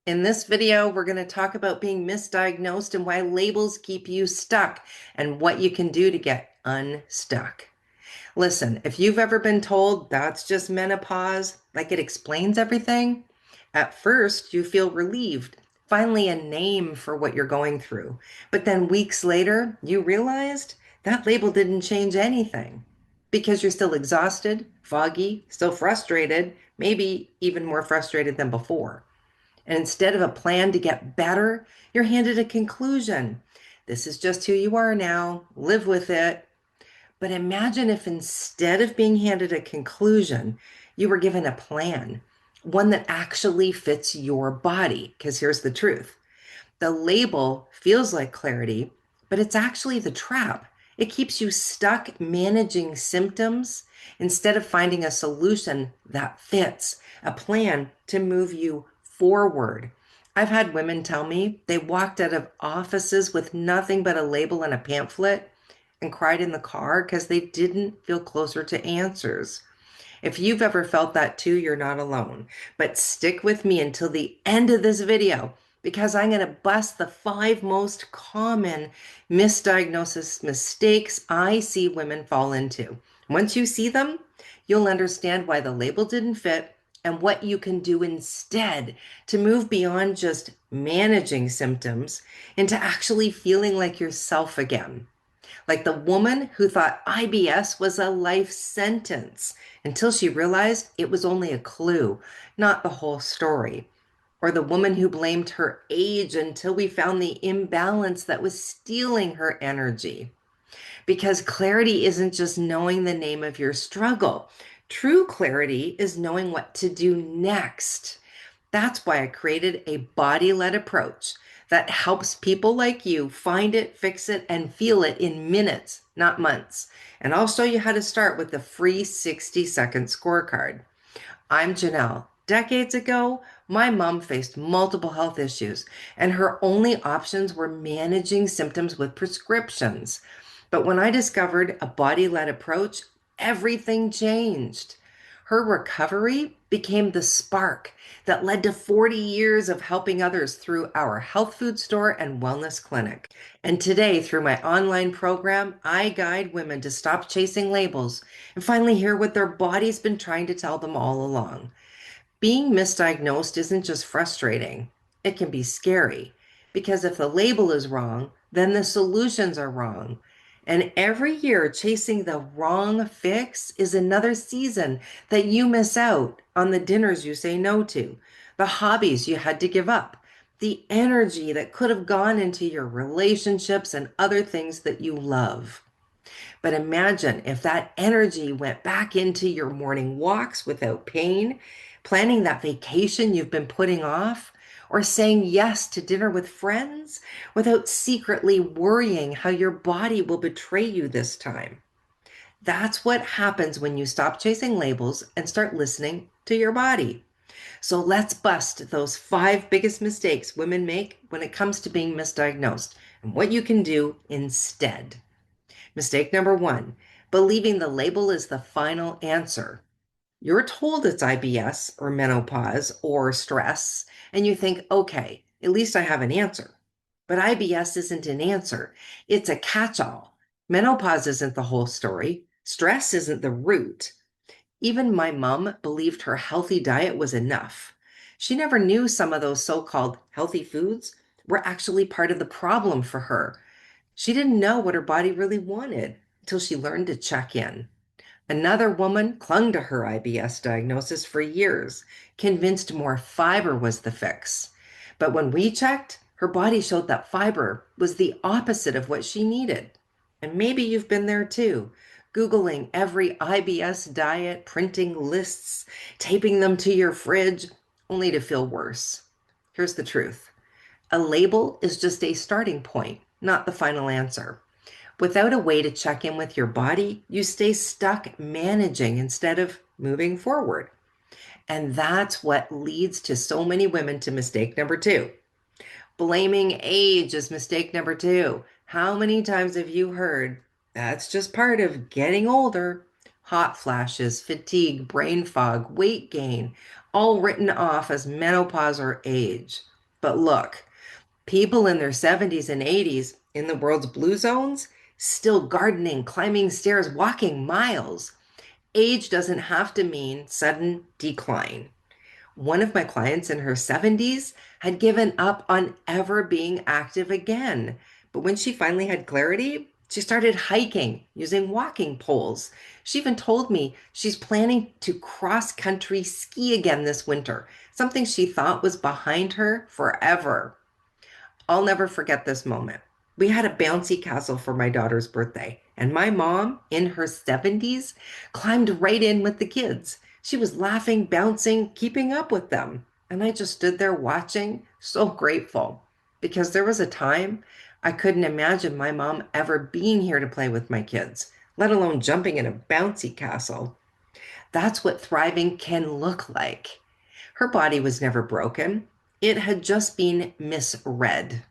In this video, we're going to talk about being misdiagnosed and why labels keep you stuck and what you can do to get unstuck. Listen, if you've ever been told that's just menopause, like it explains everything, at first you feel relieved, finally a name for what you're going through. But then weeks later, you realized that label didn't change anything because you're still exhausted, foggy, still frustrated, maybe even more frustrated than before. And instead of a plan to get better, you're handed a conclusion. This is just who you are now. Live with it. But imagine if instead of being handed a conclusion, you were given a plan, one that actually fits your body. Because here's the truth: the label feels like clarity, but it's actually the trap. It keeps you stuck managing symptoms instead of finding a solution that fits, a plan to move you forward. I've had women tell me they walked out of offices with nothing but a label and a pamphlet and cried in the car because they didn't feel closer to answers. If you've ever felt that too, you're not alone. But stick with me until the end of this video because I'm going to bust the 5 most common misdiagnosis mistakes I see women fall into. Once you see them, you'll understand why the label didn't fit and what you can do instead to move beyond just managing symptoms into actually feeling like yourself again. Like the woman who thought IBS was a life sentence until she realized it was only a clue, not the whole story. Or the woman who blamed her age until we found the imbalance that was stealing her energy. Because clarity isn't just knowing the name of your struggle. True clarity is knowing what to do next. That's why I created a body-led approach that helps people like you find it, fix it, and feel it in minutes, not months. And I'll show you how to start with the free 60-second scorecard. I'm Janelle. Decades ago, my mom faced multiple health issues, and her only options were managing symptoms with prescriptions. But when I discovered a body-led approach, everything changed. Her recovery became the spark that led to 40 years of helping others through our health food store and wellness clinic. And today, through my online program, I guide women to stop chasing labels and finally hear what their body's been trying to tell them all along. Being misdiagnosed isn't just frustrating, it can be scary because if the label is wrong, then the solutions are wrong. And every year, chasing the wrong fix is another season that you miss out on the dinners you say no to, the hobbies you had to give up, the energy that could have gone into your relationships and other things that you love. But imagine if that energy went back into your morning walks without pain, planning that vacation you've been putting off, or saying yes to dinner with friends without secretly worrying how your body will betray you this time. That's what happens when you stop chasing labels and start listening to your body. So let's bust those 5 biggest mistakes women make when it comes to being misdiagnosed and what you can do instead. Mistake number 1, believing the label is the final answer. You're told it's IBS or menopause or stress, and you think, okay, at least I have an answer. But IBS isn't an answer, it's a catch all. Menopause isn't the whole story, stress isn't the root. Even my mom believed her healthy diet was enough. She never knew some of those so called healthy foods were actually part of the problem for her. She didn't know what her body really wanted until she learned to check in. Another woman clung to her IBS diagnosis for years, convinced more fiber was the fix. But when we checked, her body showed that fiber was the opposite of what she needed. And maybe you've been there too, Googling every IBS diet, printing lists, taping them to your fridge, only to feel worse. Here's the truth: a label is just a starting point, not the final answer. Without a way to check in with your body, you stay stuck managing instead of moving forward. And that's what leads to so many women to mistake number 2. Blaming age is mistake number 2. How many times have you heard that's just part of getting older? Hot flashes, fatigue, brain fog, weight gain, all written off as menopause or age. But look, people in their 70s and 80s in the world's blue zones, still gardening, climbing stairs, walking miles. Age doesn't have to mean sudden decline. One of my clients in her 70s had given up on ever being active again. But when she finally had clarity, she started hiking using walking poles. She even told me she's planning to cross country ski again this winter, something she thought was behind her forever. I'll never forget this moment. We had a bouncy castle for my daughter's birthday, and my mom, in her 70s, climbed right in with the kids. She was laughing, bouncing, keeping up with them. And I just stood there watching, so grateful. Because there was a time I couldn't imagine my mom ever being here to play with my kids, let alone jumping in a bouncy castle. That's what thriving can look like. Her body was never broken, it had just been misread.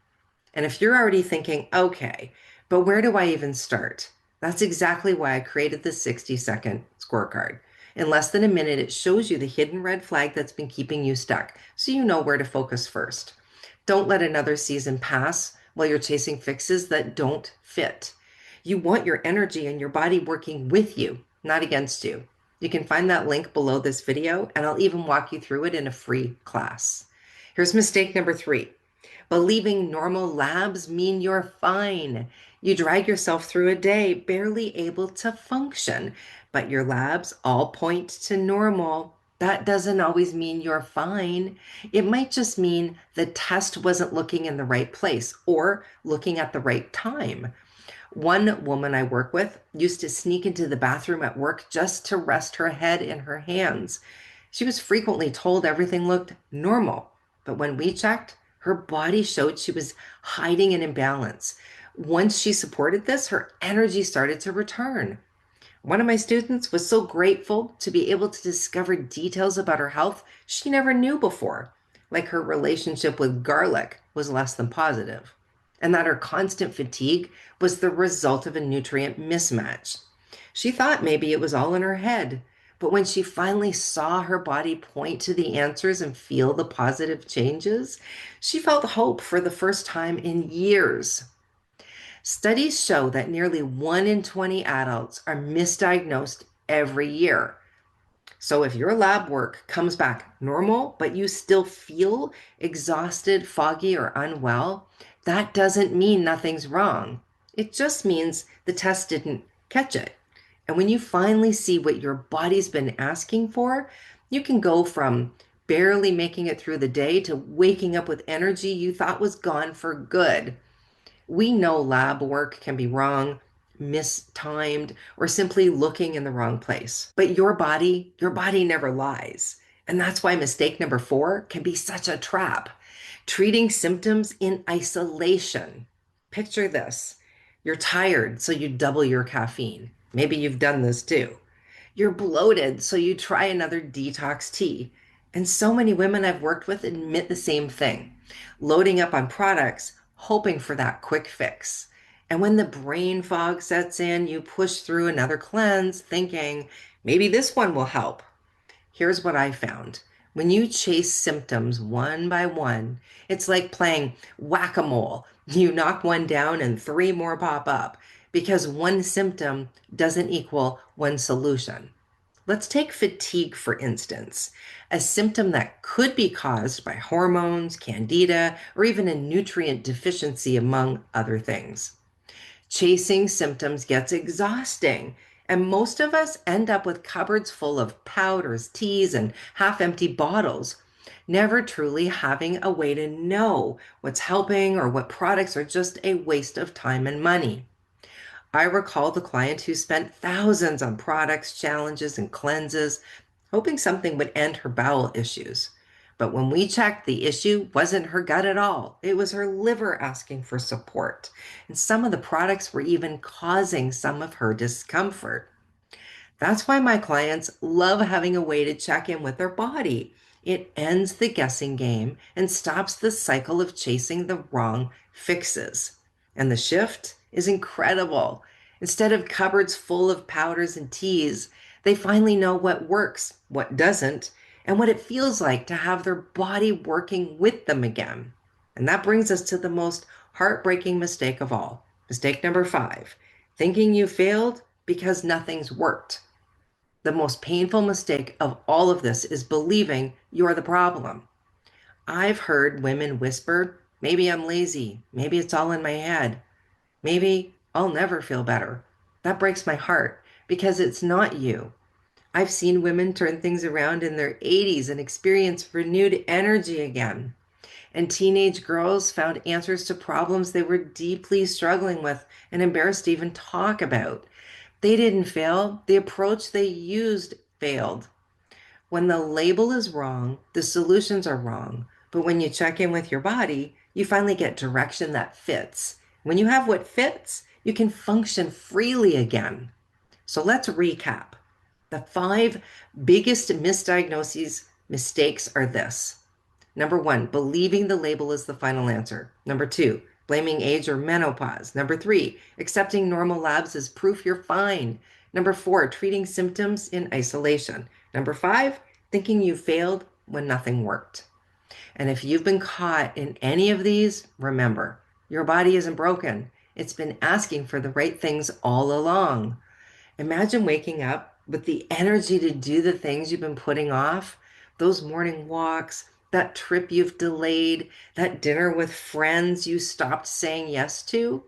And if you're already thinking, okay, but where do I even start? That's exactly why I created the 60-second scorecard. In less than a minute, it shows you the hidden red flag that's been keeping you stuck, so you know where to focus first. Don't let another season pass while you're chasing fixes that don't fit. You want your energy and your body working with you, not against you. You can find that link below this video, and I'll even walk you through it in a free class. Here's mistake number 3. Believing normal labs mean you're fine. You drag yourself through a day barely able to function, but your labs all point to normal. That doesn't always mean you're fine. It might just mean the test wasn't looking in the right place or looking at the right time. One woman I work with used to sneak into the bathroom at work just to rest her head in her hands. She was frequently told everything looked normal, but when we checked, her body showed she was hiding an imbalance. Once she supported this, her energy started to return. One of my students was so grateful to be able to discover details about her health she never knew before, like her relationship with garlic was less than positive, and that her constant fatigue was the result of a nutrient mismatch. She thought maybe it was all in her head, but when she finally saw her body point to the answers and feel the positive changes, she felt hope for the first time in years. Studies show that nearly 1 in 20 adults are misdiagnosed every year. So if your lab work comes back normal, but you still feel exhausted, foggy, or unwell, that doesn't mean nothing's wrong. It just means the test didn't catch it. And when you finally see what your body's been asking for, you can go from barely making it through the day to waking up with energy you thought was gone for good. We know lab work can be wrong, mistimed, or simply looking in the wrong place. But your body never lies. And that's why mistake number 4 can be such a trap. Treating symptoms in isolation. Picture this. You're tired, so you double your caffeine. Maybe you've done this too. You're bloated, so you try another detox tea. And so many women I've worked with admit the same thing, loading up on products, hoping for that quick fix. And when the brain fog sets in, you push through another cleanse, thinking, maybe this one will help. Here's what I found. When you chase symptoms one by one, it's like playing whack-a-mole. You knock one down and 3 more pop up because one symptom doesn't equal one solution. Let's take fatigue, for instance, a symptom that could be caused by hormones, candida, or even a nutrient deficiency, among other things. Chasing symptoms gets exhausting, and most of us end up with cupboards full of powders, teas, and half-empty bottles, never truly having a way to know what's helping or what products are just a waste of time and money. I recall the client who spent thousands on products, challenges, and cleanses, hoping something would end her bowel issues. But when we checked, the issue wasn't her gut at all. It was her liver asking for support. And some of the products were even causing some of her discomfort. That's why my clients love having a way to check in with their body. It ends the guessing game and stops the cycle of chasing the wrong fixes. And the shift is incredible. Instead of cupboards full of powders and teas, they finally know what works, what doesn't, and what it feels like to have their body working with them again. And that brings us to the most heartbreaking mistake of all. Mistake number 5, thinking you failed because nothing's worked. The most painful mistake of all of this is believing you're the problem. I've heard women whisper, maybe I'm lazy, maybe it's all in my head, maybe I'll never feel better. That breaks my heart because it's not you. I've seen women turn things around in their 80s and experience renewed energy again. And teenage girls found answers to problems they were deeply struggling with and embarrassed to even talk about. They didn't fail, the approach they used failed. When the label is wrong, the solutions are wrong. But when you check in with your body, you finally get direction that fits. When you have what fits, you can function freely again. So let's recap. The 5 biggest misdiagnoses mistakes are this. Number 1, believing the label is the final answer. Number 2, blaming age or menopause. Number 3, accepting normal labs as proof you're fine. Number 4, treating symptoms in isolation. Number 5, thinking you failed when nothing worked. And if you've been caught in any of these, remember, your body isn't broken. It's been asking for the right things all along. Imagine waking up with the energy to do the things you've been putting off, those morning walks, that trip you've delayed, that dinner with friends you stopped saying yes to.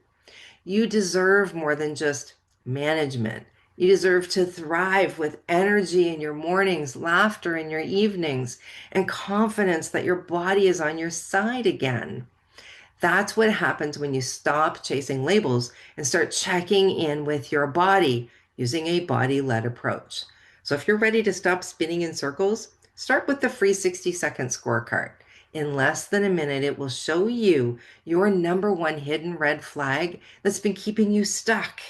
You deserve more than just management. You deserve to thrive with energy in your mornings, laughter in your evenings, and confidence that your body is on your side again. That's what happens when you stop chasing labels and start checking in with your body using a body-led approach. So if you're ready to stop spinning in circles, start with the free 60-second scorecard. In less than a minute, it will show you your number 1 hidden red flag that's been keeping you stuck.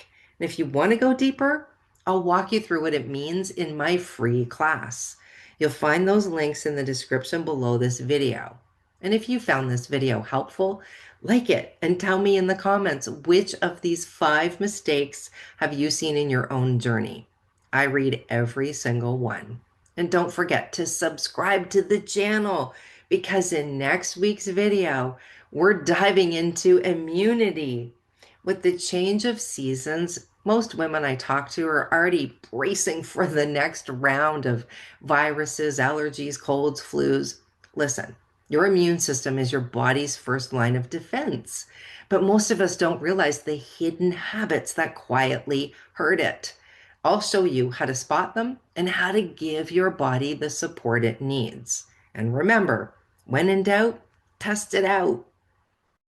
And if you want to go deeper, I'll walk you through what it means in my free class. You'll find those links in the description below this video. And if you found this video helpful, like it and tell me in the comments which of these 5 mistakes have you seen in your own journey. I read every single one. And don't forget to subscribe to the channel because in next week's video, we're diving into immunity. With the change of seasons, most women I talk to are already bracing for the next round of viruses, allergies, colds, flus. Listen, your immune system is your body's first line of defense, but most of us don't realize the hidden habits that quietly hurt it. I'll show you how to spot them and how to give your body the support it needs. And remember, when in doubt, test it out.